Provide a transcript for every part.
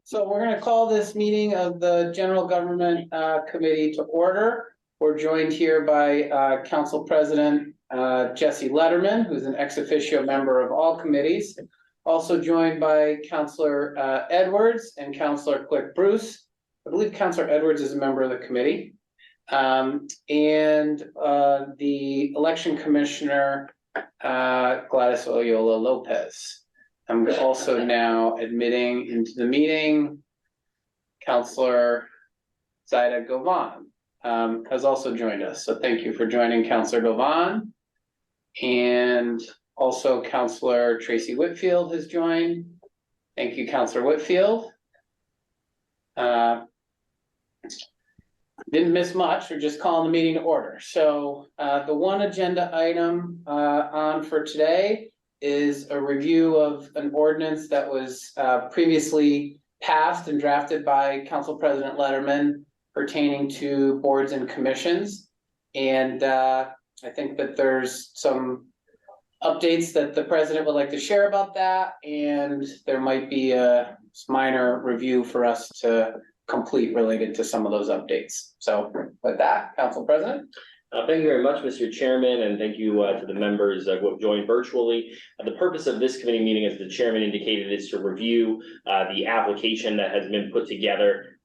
So we're going to call this meeting of the General Government Committee to order. We're joined here by Council President Jesse Letterman, who's an ex officio member of all committees. Also joined by Councilor Edwards and Councilor Click Bruce. I believe Councilor Edwards is a member of the committee. And the Election Commissioner Gladys Oyola Lopez. I'm also now admitting into the meeting Councilor Zaida Govan has also joined us. So thank you for joining Councilor Govan. And also Councilor Tracy Whitfield has joined. Thank you, Councilor Whitfield. Didn't miss much, we're just calling the meeting to order. So the one agenda item on for today is a review of an ordinance that was previously passed and drafted by Council President Letterman pertaining to boards and commissions. And I think that there's some updates that the president would like to share about that. And there might be a minor review for us to complete related to some of those updates. So with that, Council President. Thank you very much, Mr. Chairman, and thank you to the members who have joined virtually. The purpose of this committee meeting, as the chairman indicated, is to review the application that has been put together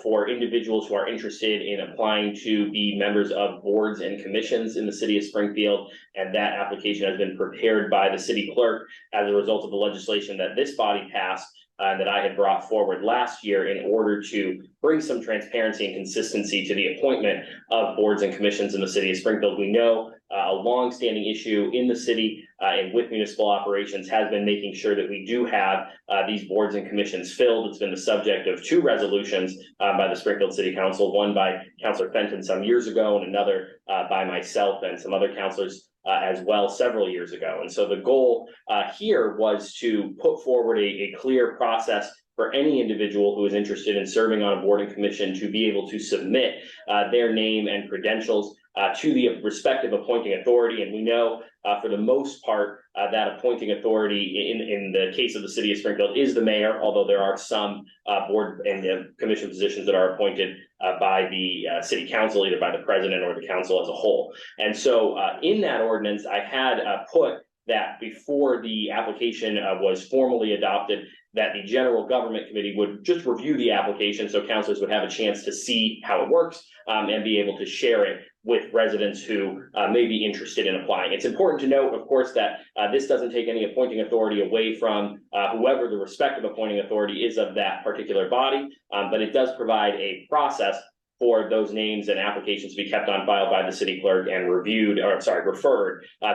for individuals who are interested in applying to be members of boards and commissions in the city of Springfield. And that application has been prepared by the city clerk as a result of the legislation that this body passed that I had brought forward last year in order to bring some transparency and consistency to the appointment of boards and commissions in the city of Springfield. We know a long-standing issue in the city and with municipal operations has been making sure that we do have these boards and commissions filled. It's been the subject of two resolutions by the Springfield City Council, one by Councilor Fenton some years ago and another by myself and some other councilors as well several years ago. And so the goal here was to put forward a clear process for any individual who is interested in serving on a board and commission to be able to submit their name and credentials to the respective appointing authority. And we know for the most part that appointing authority in the case of the city of Springfield is the mayor, although there are some board and commission positions that are appointed by the city council, either by the president or the council as a whole. And so in that ordinance, I had put that before the application was formally adopted, that the General Government Committee would just review the application so councilors would have a chance to see how it works and be able to share it with residents who may be interested in applying. It's important to note, of course, that this doesn't take any appointing authority away from whoever the respective appointing authority is of that particular body, but it does provide a process for those names and applications to be kept on file by the city clerk and referred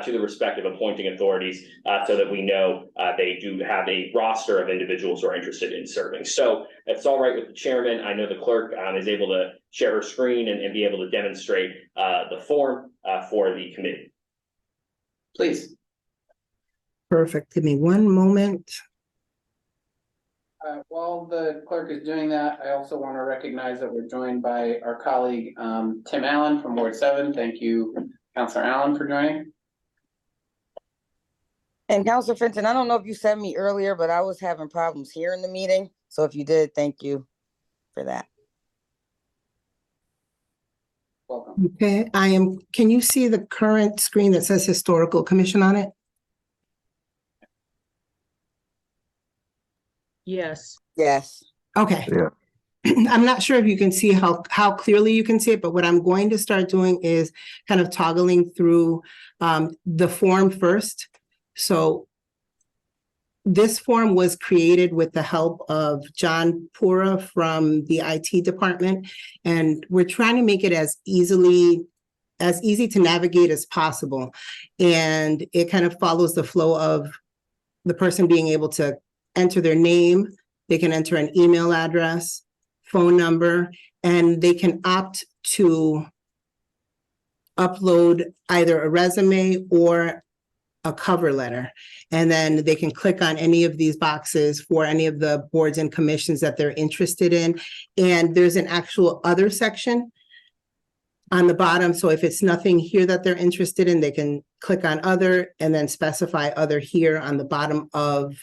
to the respective appointing authorities so that we know they do have a roster of individuals who are interested in serving. So if it's all right with the chairman, I know the clerk is able to share her screen and be able to demonstrate the form for the committee. Please. Perfect. Give me one moment. While the clerk is doing that, I also want to recognize that we're joined by our colleague Tim Allen from Ward 7. Thank you, Councilor Allen, for joining. And Councilor Fenton, I don't know if you said me earlier, but I was having problems hearing the meeting. So if you did, thank you for that. Welcome. Okay, can you see the current screen that says Historical Commission on it? Yes. Yes. Okay. Yeah. I'm not sure if you can see how clearly you can see it, but what I'm going to start doing is kind of toggling through the form first. So this form was created with the help of John Pura from the IT department, and we're trying to make it as easy to navigate as possible. And it kind of follows the flow of the person being able to enter their name, they can enter an email address, phone number, and they can opt to upload either a resume or a cover letter. And then they can click on any of these boxes for any of the boards and commissions that they're interested in. And there's an actual other section on the bottom. So if it's nothing here that they're interested in, they can click on other and then specify other here on the bottom of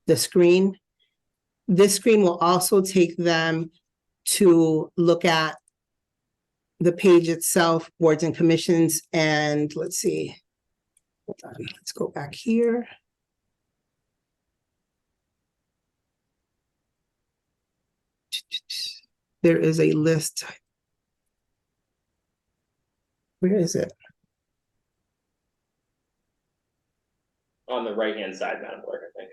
the screen. This screen will also take them to look at the page itself, boards and commissions, and let's see. Hold on, let's go back here. There is a list. Where is it? On the right-hand side, Madam Clerk, I think.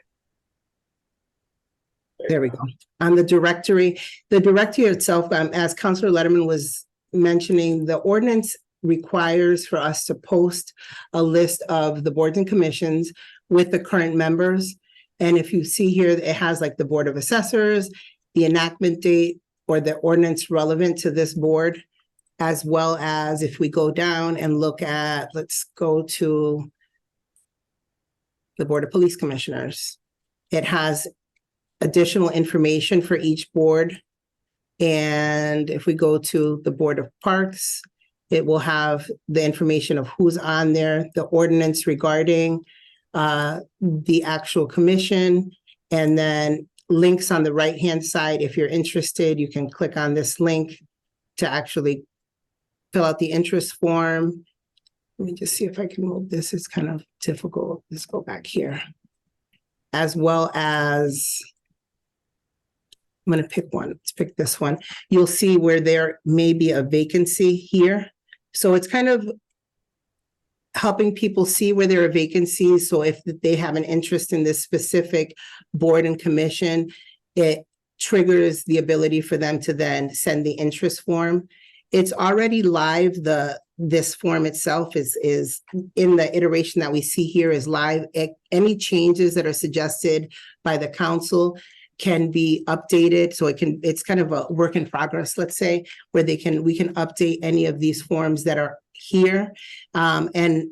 There we go. On the directory itself, as Councilor Letterman was mentioning, the ordinance requires for us to post a list of the boards and commissions with the current members. And if you see here, it has like the Board of Assessors, the enactment date, or the ordinance relevant to this board, as well as if we go down and look at, let's go to the Board of Police Commissioners. It has additional information for each board. And if we go to the Board of Parks, it will have the information of who's on there, the ordinance regarding the actual commission, and then links on the right-hand side. If you're interested, you can click on this link to actually fill out the interest form. Let me just see if I can move this. It's kind of difficult. Let's go back here. As well as, I'm going to pick one. Let's pick this one. You'll see where there may be a vacancy here. So it's kind of helping people see where there are vacancies. So if they have an interest in this specific board and commission, it triggers the ability for them to then send the interest form. It's already live. This form itself is in the iteration that we see here is live. Any changes that are suggested by the council can be updated. So it's kind of a work in progress, let's say, where we can update any of these forms that are here. And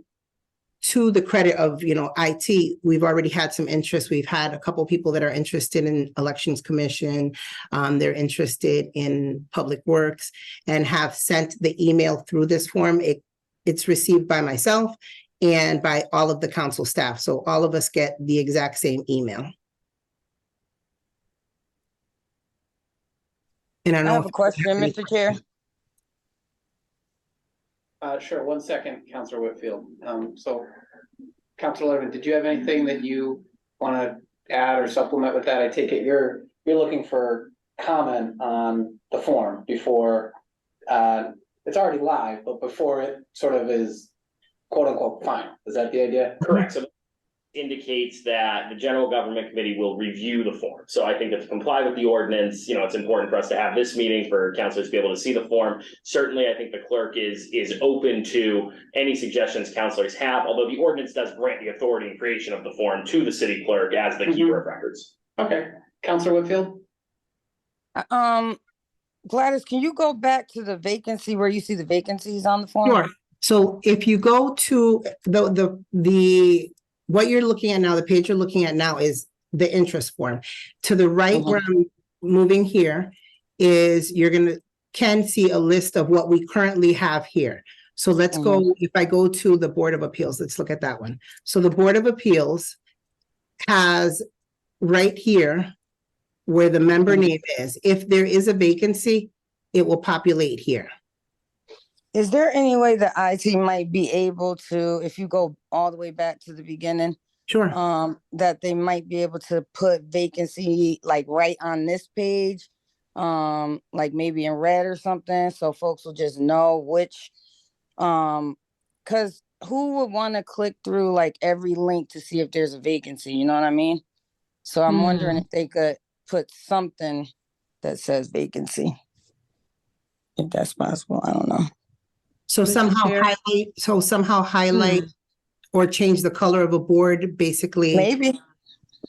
to the credit of, IT, we've already had some interest. We've had a couple people that are interested in Elections Commission. They're interested in Public Works and have sent the email through this form. It's received by myself and by all of the council staff. So all of us get the exact same email. And I have a question, Mr. Chair. Sure, 1 second, Councilor Whitfield. So Councilor Levin, did you have anything that you want to add or supplement with that? I take it you're looking for comment on the form before it's already live, but before it sort of is quote unquote final. Is that the idea? Correct. So indicates that the General Government Committee will review the form. So I think that to comply with the ordinance, it's important for us to have this meeting for councilors to be able to see the form. Certainly, I think the clerk is open to any suggestions councilors have, although the ordinance does grant the authority and creation of the form to the city clerk as the keeper of records. Okay. Councilor Whitfield? Gladys, can you go back to the vacancy where you see the vacancies on the form? Sure. So if you go to the what you're looking at now, the page you're looking at now is the interest form. To the right where I'm moving here is can see a list of what we currently have here. So let's go, if I go to the Board of Appeals, let's look at that one. So the Board of Appeals has right here where the member name is. If there is a vacancy, it will populate here. Is there any way that IT might be able to, if you go all the way back to the beginning, Sure. that they might be able to put vacancy like right on this page, like maybe in red or something, so folks will just know which, because who would want to click through like every link to see if there's a vacancy, you know what I mean? So I'm wondering if they could put something that says vacancy, if that's possible. I don't know. So somehow highlight or change the color of a board, basically. Maybe.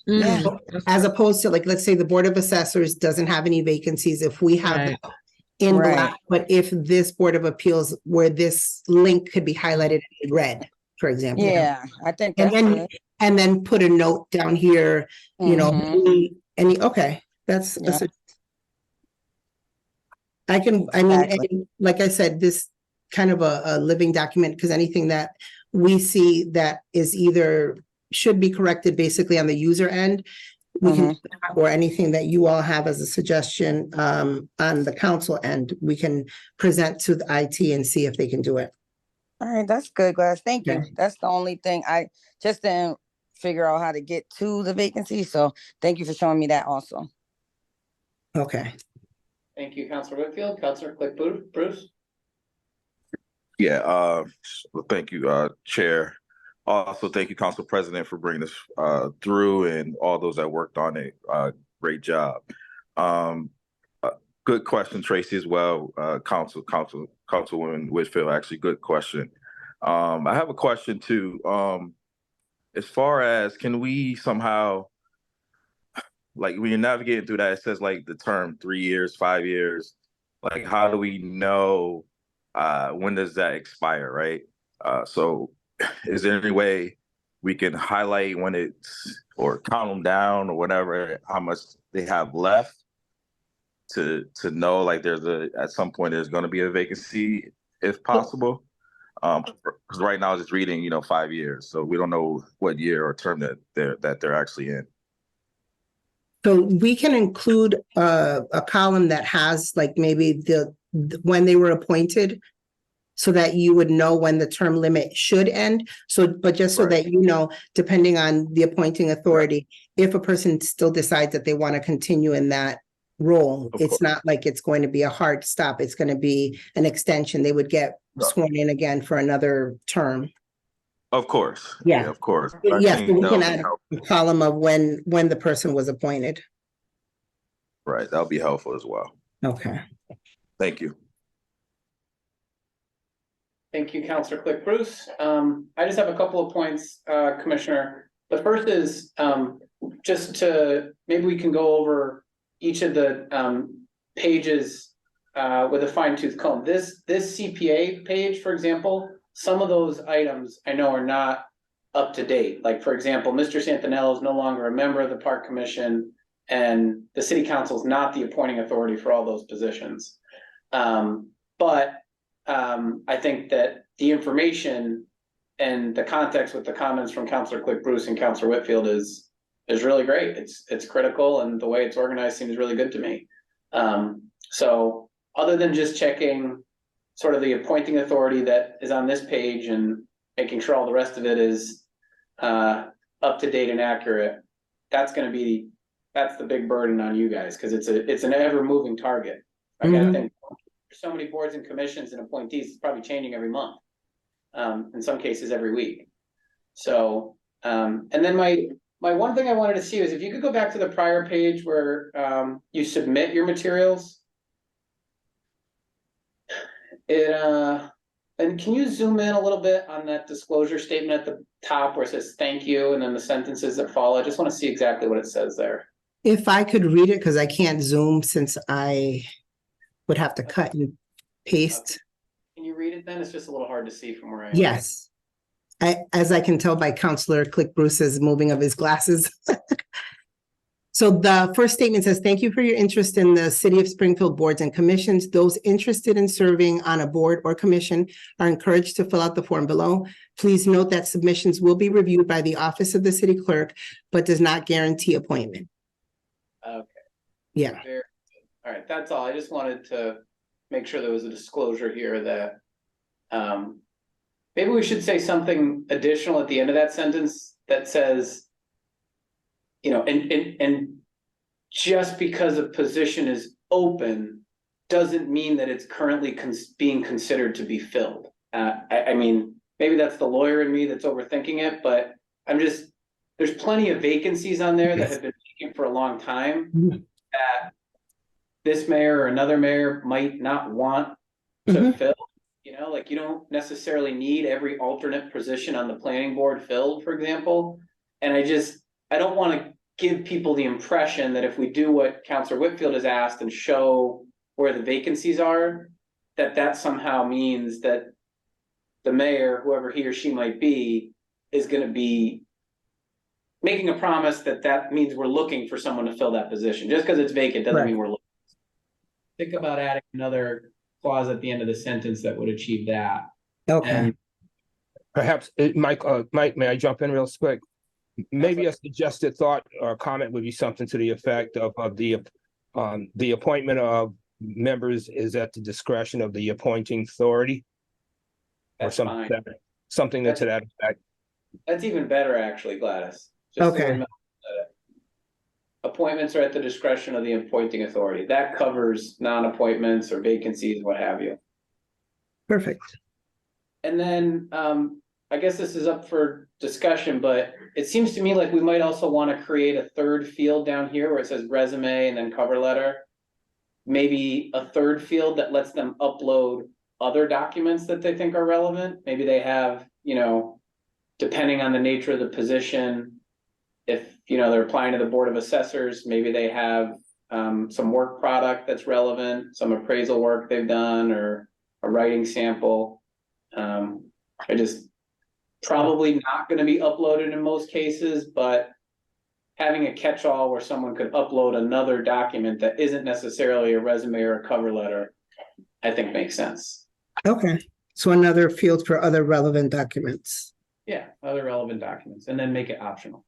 Yeah. As opposed to, like, let's say the Board of Assessors doesn't have any vacancies. If we have Right. that in black, but if this Board of Appeals, where this link could be highlighted in red, for example. Yeah, I think And that's then, good. and then put a note down here, okay, that's Yeah. and like I said, this kind of a living document, because anything that we see that is either should be corrected basically on the user end, we can, or anything that you all have as a suggestion, on the council end, we can present to the IT and see if they can do it. All right, that's good, Glass. Thank you. Okay. That's the only thing I just didn't figure out how to get to the vacancy. So thank you for showing me that also. Okay. Thank you, Counselor Whitfield. Counselor Click Bruce? Yeah, well, thank you, Chair. Also, thank you, Council President, for bringing this through, and all those that worked on it. Great job. Good question, Tracy, as well. Councilwoman Whitfield, actually, good question. I have a question too. As far as, can we somehow, like when you're navigating through that, it says like the term 3 years, 5 years. Like, how do we know when does that expire, right? So is there any way we can highlight when it's, or count them down or whatever, how much they have left to know like at some point there's going to be a vacancy if possible? Because right now it's just reading, 5 years, so we don't know what year or term that they're actually in. So we can include a column that has like maybe the when they were appointed, so that you would know when the term limit should end. So, but just so Right. that you know, depending on the appointing authority, if a person still decides that they want to continue in that role, Of it's course. not like it's going to be a hard stop. It's going to be an extension. They would get No. sworn in again for another term. Of course. Yeah. Of course. I Yes, think we that'll can be add helpful. a column of when the person was appointed. Right, that'll be helpful as well. Okay. Thank you. Thank you, Counselor Click Bruce. I just have a couple of points, Commissioner. The first is, just to, maybe we can go over each of the pages with a fine tooth comb. This CPA page, for example, some of those items I know are not up to date. Like, for example, Mr. Santinello is no longer a member of the Park Commission, and the City Council is not the appointing authority for all those positions. But I think that the information and the context with the comments from Counselor Click Bruce and Counselor Whitfield is really great. It's critical, and the way it's organized seems really good to me. So other than just checking sort of the appointing authority that is on this page and making sure all the rest of it is up to date and accurate, that's the big burden on you guys, because it's an ever moving target. I gotta think, there's so many boards and commissions and appointees, it's probably changing every month. In some cases every week. So, and then my one thing I wanted to see is if you could go back to the prior page where you submit your materials. And can you zoom in a little bit on that disclosure statement at the top where it says thank you, and then the sentences that follow? I just want to see exactly what it says there. If I could read it, because I can't zoom since I would have to cut and paste. Can you read it then? It's just a little hard to see from where I am. Yes. As I can tell by Counselor Click Bruce's moving of his glasses. So the first statement says, thank you for your interest in the City of Springfield boards and commissions. Those interested in serving on a board or commission are encouraged to fill out the form below. Please note that submissions will be reviewed by the Office of the City Clerk, but does not guarantee appointment. Okay. Yeah. Very good. All right, that's all. I just wanted to make sure there was a disclosure here that maybe we should say something additional at the end of that sentence that says, and just because a position is open doesn't mean that it's currently being considered to be filled. I mean, maybe that's the lawyer in me that's overthinking it, but there's plenty of vacancies on there that have been vacant for a long time that this mayor or another mayor might not want to fill. Like you don't necessarily need every alternate position on the planning board filled, for example. And I don't want to give people the impression that if we do what Counselor Whitfield has asked and show where the vacancies are, that somehow means that the mayor, whoever he or she might be, is going to be making a promise that means we're looking for someone to fill that position. Just because it's vacant doesn't mean we're looking. Think about adding another clause at the end of the sentence that would achieve that. Okay. And Perhaps, Mike, may I jump in real quick? maybe a suggested thought or comment would be something to the effect of the appointment of members is at the discretion of the appointing authority. Or That's something, fine. something to that effect. That's even better, actually, Gladys. Just the Okay. way Mel said it. Appointments are at the discretion of the appointing authority. That covers non-appointments or vacancies, what have you. Perfect. And then, I guess this is up for discussion, but it seems to me like we might also want to create a third field down here where it says resume and then cover letter. Maybe a third field that lets them upload other documents that they think are relevant. Maybe they have, you know, depending on the nature of the position, if, you know, they're applying to the Board of Assessors, maybe they have some work product that's relevant, some appraisal work they've done, or a writing sample. I just probably not going to be uploaded in most cases, but having a catch-all where someone could upload another document that isn't necessarily a resume or a cover letter, I think makes sense. Okay. So another field for other relevant documents. Yeah, other relevant documents, and then make it optional.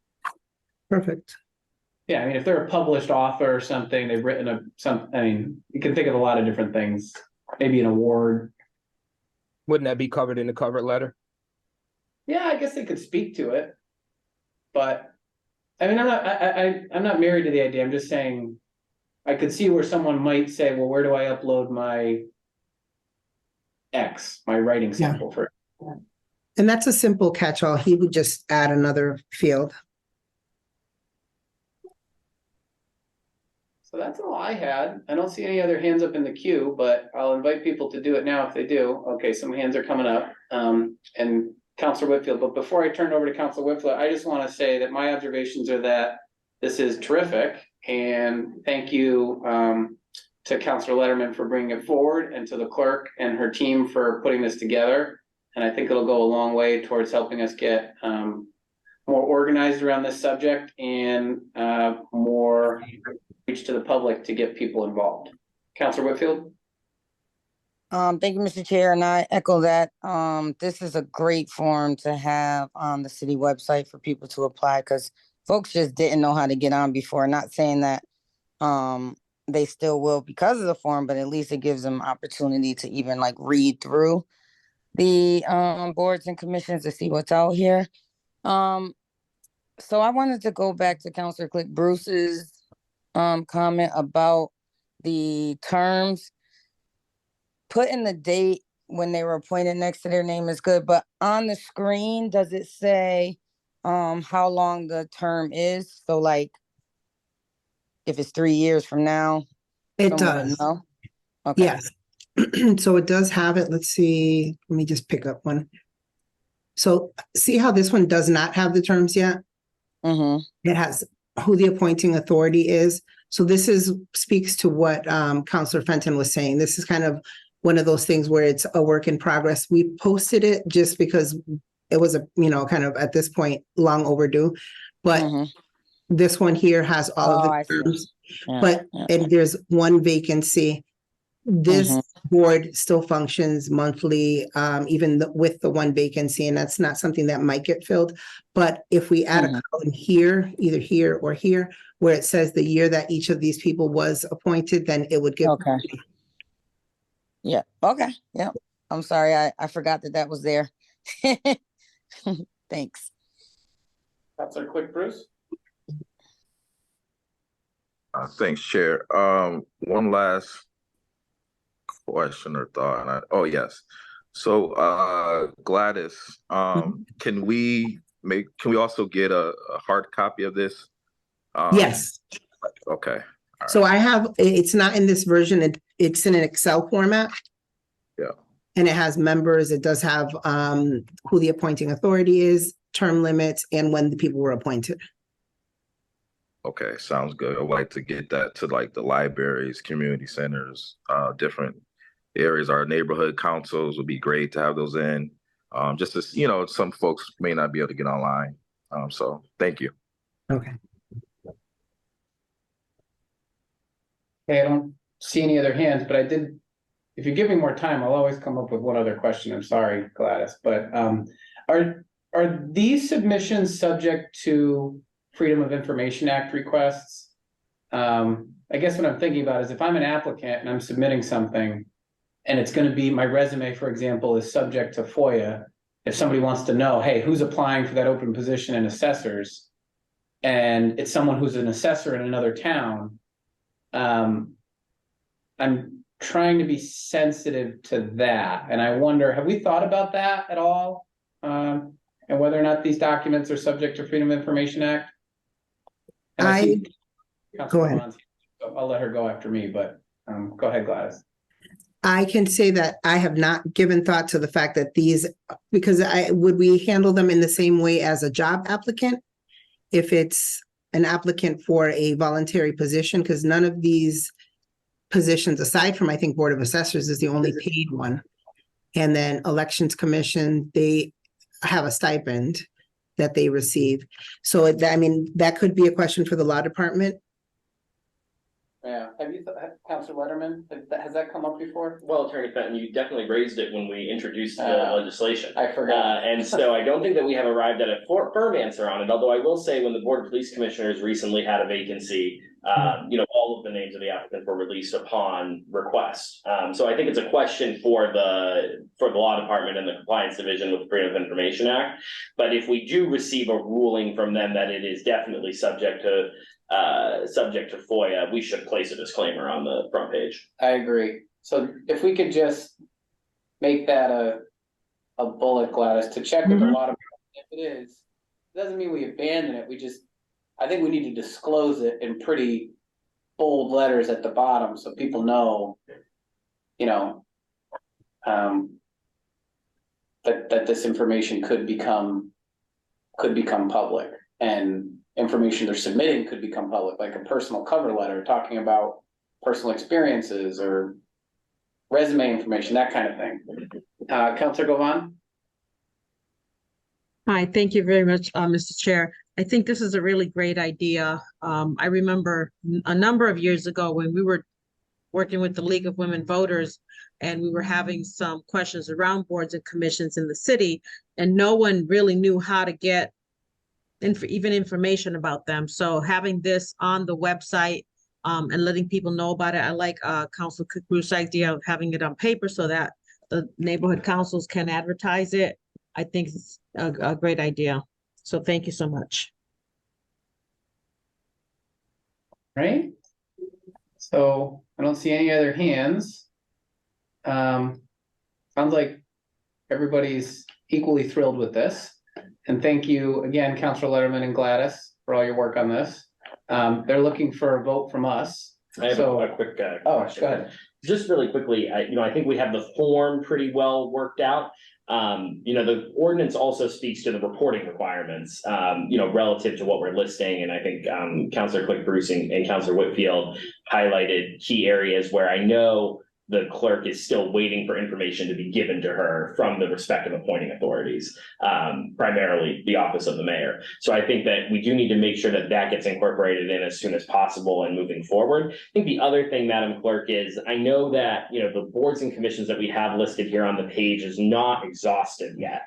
Perfect. Yeah, I mean, if they're a published author or something, they've written I mean, you can think of a lot of different things. Maybe an award. Wouldn't that be covered in the cover letter? Yeah, I guess they could speak to it. But I mean, I'm not married to the idea. I'm just saying I could see where someone might say, well, where do I upload my X, my writing sample for? And that's a simple catch-all. He would just add another field. So that's all I had. I don't see any other hands up in the queue, but I'll invite people to do it now if they do. Okay, some hands are coming up. And Councilor Whitfield, but before I turn it over to Councilor Whitfield, I just want to say that my observations are that this is terrific. And thank you to Councilor Letterman for bringing it forward, and to the clerk and her team for putting this together. And I think it'll go a long way towards helping us get more organized around this subject and more reach to the public to get people involved. Councilor Whitfield? Thank you, Mr. Chair, and I echo that. This is a great forum to have on the city website for people to apply, because folks just didn't know how to get on before. Not saying that they still will because of the forum, but at least it gives them opportunity to even like read through the boards and commissions to see what's out here. So I wanted to go back to Councilor Click Bruce's comment about the terms. Putting the date when they were appointed next to their name is good, but on the screen, does it say how long the term is? So like, if it's 3 years from now, It someone would does. know? Okay. Yes. So it does have it. Let's see. Let me just pick up one. So see how this one does not have the terms yet? Mm-hmm. It has who the appointing authority is. So this speaks to what Councilor Fenton was saying. This is kind of one of those things where it's a work in progress. We posted it just because it was kind of at this point long overdue. But this one here has all of the terms. And there's one vacancy. This board still functions monthly, even with the one vacancy, and that's not something that might get filled. But if we add a column here, either here or here, where it says the year that each of these people was appointed, then it would give. Okay. Yeah. Okay. Yeah. I'm sorry. I forgot that was there. Thanks. Councilor Quick Bruce? Thanks, Chair. One last question or thought. Yes. So Gladys, can we also get a hard copy of this? Yes. Okay. All So right. it's not in this version. It's in an Excel format. Yeah. And it has members. It does have who the appointing authority is, term limits, and when the people were appointed. Okay, sounds good. I'd like to get that to like the libraries, community centers, different areas. Our neighborhood councils would be great to have those in. Just as some folks may not be able to get online. So thank you. Okay. Okay, I don't see any other hands, but if you give me more time, I'll always come up with one other question. I'm sorry, Gladys, but are are these submissions subject to Freedom of Information Act requests? I guess what I'm thinking about is if I'm an applicant and I'm submitting something and it's gonna be, my resume, for example, is subject to FOIA. If somebody wants to know, hey, who's applying for that open position in assessors? And it's someone who's an assessor in another town. I'm trying to be sensitive to that. And I wonder, have we thought about that at all? And whether or not these documents are subject to Freedom of Information Act? And I see Go ahead. Councilwoman, so I'll let her go after me, but go ahead, Gladys. I can say that I have not given thought to the fact that these, because would we handle them in the same way as a job applicant? If it's an applicant for a voluntary position, because none of these positions, aside from, I think, Board of Assessors is the only paid one. And then Elections Commission, they have a stipend that they receive. So I mean, that could be a question for the law department. Yeah, have you, Councilor Letterman, has that come up before? Well, Attorney Fenton, you definitely raised it when we introduced the legislation. I forgot. And so I don't think that we have arrived at a firm answer on it, although I will say when the Board of Police Commissioners recently had a vacancy, all of the names of the applicants were released upon request. So I think it's a question for the law department and the compliance division with the Freedom of Information Act. But if we do receive a ruling from them that it is definitely subject to FOIA, we should place a disclaimer on the front page. I agree. So if we could just make that a bullet, Gladys, to check with the law department. If it is, it doesn't mean we abandon it. I think we need to disclose it in pretty bold letters at the bottom so people know, that this information could become public, and information they're submitting could become public, like a personal cover letter talking about personal experiences or resume information, that kind of thing. Councilor Govan? Hi, thank you very much, Mr. Chair. I think this is a really great idea. I remember a number of years ago when we were working with the League of Women Voters and we were having some questions around boards and commissions in the city, and no one really knew how to get even information about them. So having this on the website and letting people know about it, I like Council Cook Bruce's idea of having it on paper so that the neighborhood councils can advertise it. I think it's a great idea. So thank you so much. Right? So I don't see any other hands. Sounds like everybody's equally thrilled with this. And thank you again, Councilor Letterman and Gladys, for all your work on this. They're looking for a vote from us. I have a quick question. Go ahead. Just really quickly, I think we have the form pretty well worked out. The ordinance also speaks to the reporting requirements, relative to what we're listing. And I think Councilor Click Bruce and Councilor Whitfield highlighted key areas where I know the clerk is still waiting for information to be given to her from the respective appointing authorities, primarily the office of the mayor. So I think that we do need to make sure that that gets incorporated in as soon as possible and moving forward. I think the other thing, Madam Clerk, is I know that, the boards and commissions that we have listed here on the page is not exhaustive yet.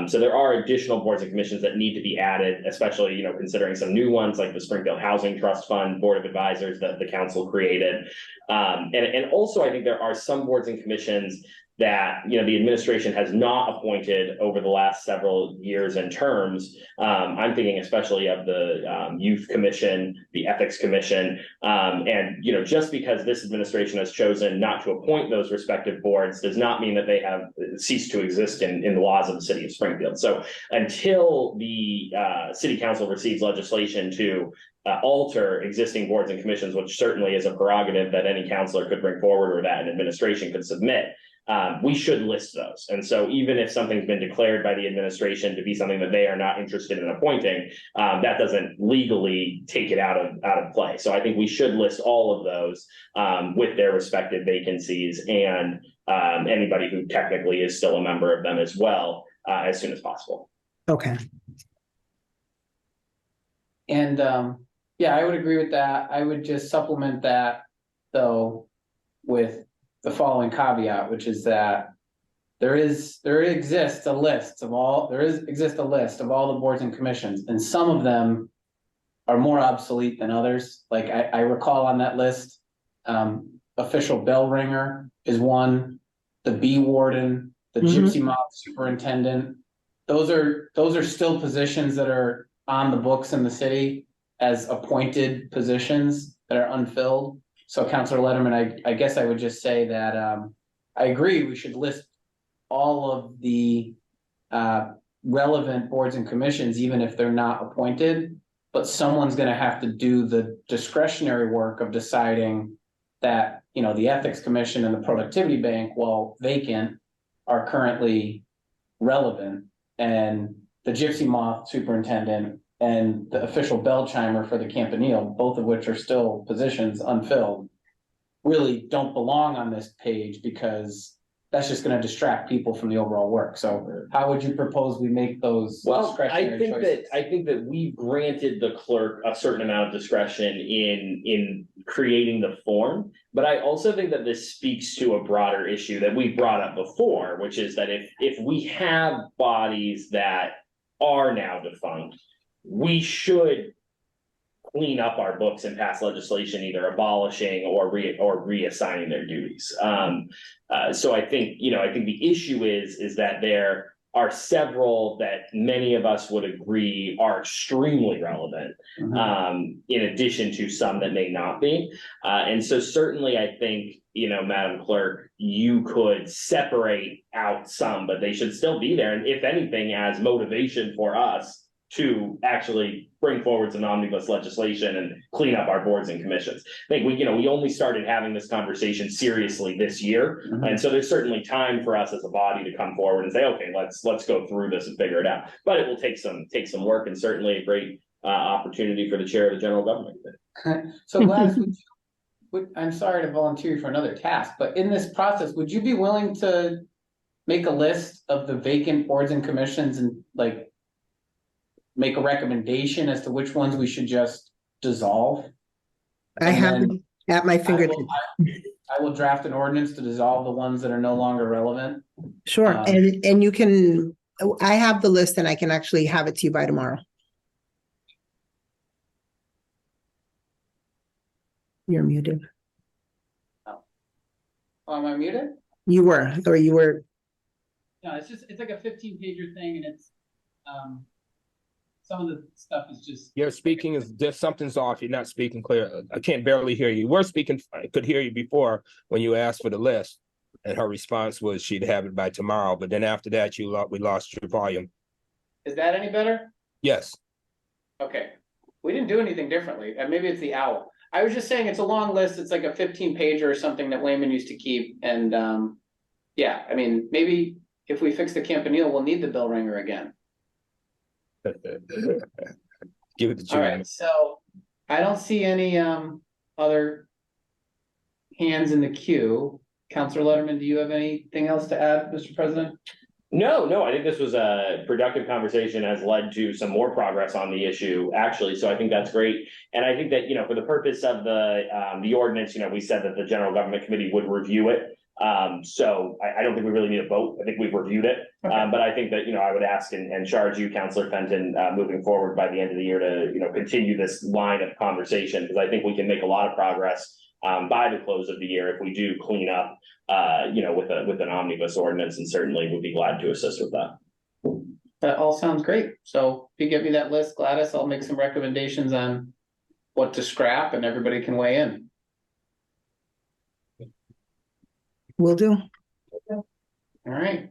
So there are additional boards and commissions that need to be added, especially, considering some new ones like the Springfield Housing Trust Fund, Board of Advisors that the council created. And also I think there are some boards and commissions that, the administration has not appointed over the last several years and terms. I'm thinking especially of the Youth Commission, the Ethics Commission, and, just because this administration has chosen not to appoint those respective boards does not mean that they have ceased to exist in the laws of the city of Springfield. So until the city council receives legislation to alter existing boards and commissions, which certainly is a prerogative that any councilor could bring forward or that an administration could submit, we should list those. And so even if something's been declared by the administration to be something that they are not interested in appointing, that doesn't legally take it out of play. So I think we should list all of those with their respective vacancies and anybody who technically is still a member of them as well, as soon as possible. Okay. And yeah, I would agree with that. I would just supplement that though with the following caveat, which is that there exists a list of all the boards and commissions, and some of them are more obsolete than others. Like I recall on that list, official bell ringer is one, the bee warden, the gypsy moth superintendent. Those are still positions that are on the books in the city as appointed positions that are unfilled. So Councilor Letterman, I guess I would just say that I agree, we should list all of the relevant boards and commissions, even if they're not appointed. But someone's gonna have to do the discretionary work of deciding that, you know, the Ethics Commission and the Productivity Bank, while vacant, are currently relevant. And the Gypsy Moth Superintendent and the official bell chimer for the Campanile, both of which are still positions unfilled, really don't belong on this page because that's just gonna distract people from the overall work. So how would you propose we make those discretionary choices? I think that we granted the clerk a certain amount of discretion in creating the form. But I also think that this speaks to a broader issue that we brought up before, which is that if we have bodies that are now defunct, we should clean up our books and pass legislation either abolishing or reassigning their duties. So I think, I think the issue is that there are several that many of us would agree are extremely relevant, in addition to some that may not be. And so certainly I think, Madam Clerk, you could separate out some, but they should still be there. And if anything, as motivation for us to actually bring forward some omnibus legislation and clean up our boards and commissions. I think we only started having this conversation seriously this year. And so there's certainly time for us as a body to come forward and say, okay, let's go through this and figure it out. But it will take some work, and certainly a great opportunity for the chair of the general government. So Gladys, I'm sorry to volunteer for another task, but in this process, would you be willing to make a list of the vacant boards and commissions and make a recommendation as to which ones we should just dissolve? I have it at my fingertips. I will draft an ordinance to dissolve the ones that are no longer relevant. Sure, and you can, I have the list and I can actually have it to you by tomorrow. You're muted. Oh, am I muted? You were. No, it's like a 15-pager thing, and it's some of the stuff is just. Your speaking is just something's off. You're not speaking clear. I can't barely hear you. We're speaking. I could hear you before when you asked for the list, and her response was she'd have it by tomorrow. But then after that, we lost your volume. Is that any better? Yes. Okay, we didn't do anything differently. Maybe it's the owl. I was just saying it's a long list. It's like a 15-pager or something that Wayman used to keep, and yeah, I mean, maybe if we fix the Campanile, we'll need the bell ringer again. Give it to Jim. All right, so I don't see any other hands in the queue. Councilor Letterman, do you have anything else to add, Mr. President? No, I think this was a productive conversation, has led to some more progress on the issue, actually. So I think that's great. And I think that, for the purpose of the ordinance, we said that the General Government Committee would review it. So I don't think we really need a vote. I think we've reviewed it. Okay. But I think that, I would ask and charge you, Councilor Fenton, moving forward by the end of the year to, continue this line of conversation, because I think we can make a lot of progress by the close of the year if we do clean up, with an omnibus ordinance, and certainly would be glad to assist with that. That all sounds great. So if you give me that list, Gladys, I'll make some recommendations on what to scrap, and everybody can weigh in. Will do. All right.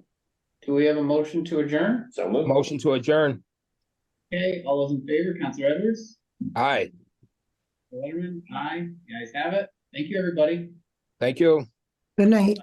Do we have a motion to adjourn? So move. Motion to adjourn. Okay, all those in favor, Councilor Edwards? Aye. Letterman, aye. You guys have it. Thank you, everybody. Thank you. Good night.